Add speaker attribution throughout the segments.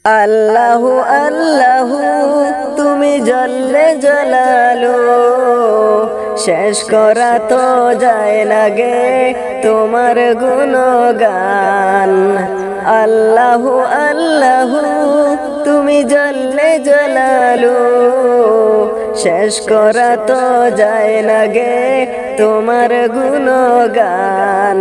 Speaker 1: আল্লাহু আল্লাহু তুমি জল্লে জলালো, শেষ করা তো যায় না গে তোমার গুণগান। আল্লাহু আল্লাহু তুমি জল্লে জলালো, শেষ করা তো যায় না গে তোমার গুণগান।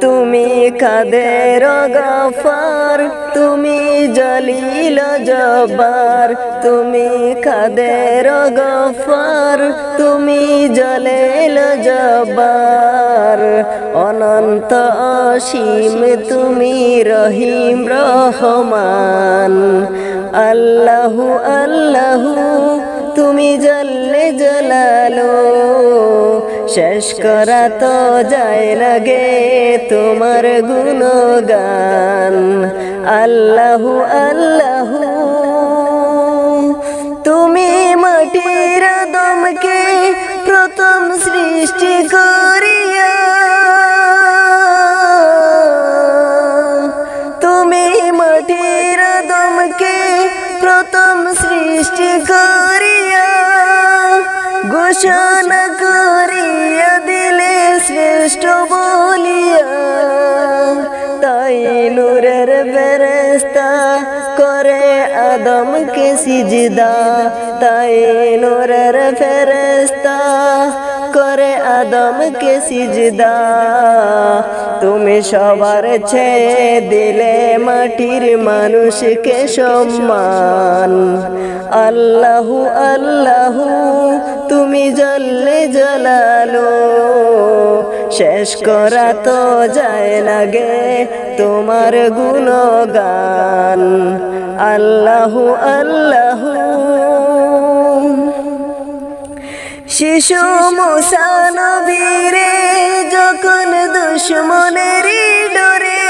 Speaker 1: তুমি কাদের গফার, তুমি জলিল জব্বার, তুমি কাদের গফার, তুমি জলিল জব্বার। অনন্ত অসীম তুমি রহিম রহমান। আল্লাহু আল্লাহু তুমি জল্লে জলালো, শেষ করা তো যায় না গে তোমার গুণগান। আল্লাহু আল্লাহু তুমি মাটির আদমকে প্রথম সৃষ্টি করিয়া, তুমি মাটির আদমকে প্রথম সৃষ্টি করিয়া ঘোষণা করিয়া দিলে শ্রেষ্ঠ বলিয়া। তাই নূরের ফেরেশতা করে আদমকে সিজদা, তাই নূরের ফেরেশতা করে আদমকে সিজদা। তুমি সবার ছেড়ে দিলে মাটির মানুষকে সম্মান। আল্লাহু আল্লাহু তুমি জল্লে জলালো, শেষ করা তো যায় না গে তোমার গুণগান। আল্লাহু আল্লাহু শিশু মুসা নবীরে যখন দুশমনের ডরে,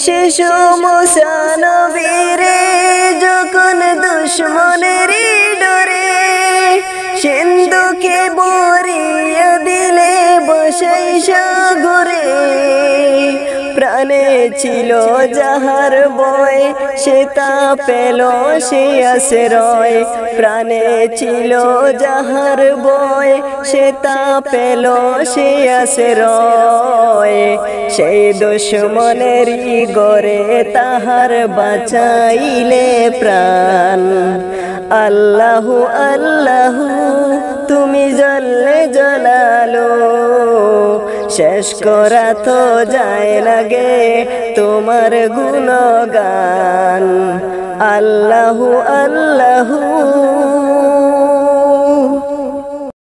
Speaker 1: শিশু মুসা নবীরে যখন দুশমনের ডরে সিন্ধুকে বরিয়া দিলে বসাই সাগরে। প্রাণে ছিল যাহার বয় সে তা পেল সে আশ্রয়, প্রাণে ছিল যাহার বয় সে তা পেল সে আশ্রয়। সেই দুশমনেরই গরে তাহার বাঁচাইলে প্রাণ। আল্লাহু আল্লাহু তুমি জল্লে জলালো, শেষ করা তো যায় না গে তোমার গুণগান। আল্লাহু আল্লাহু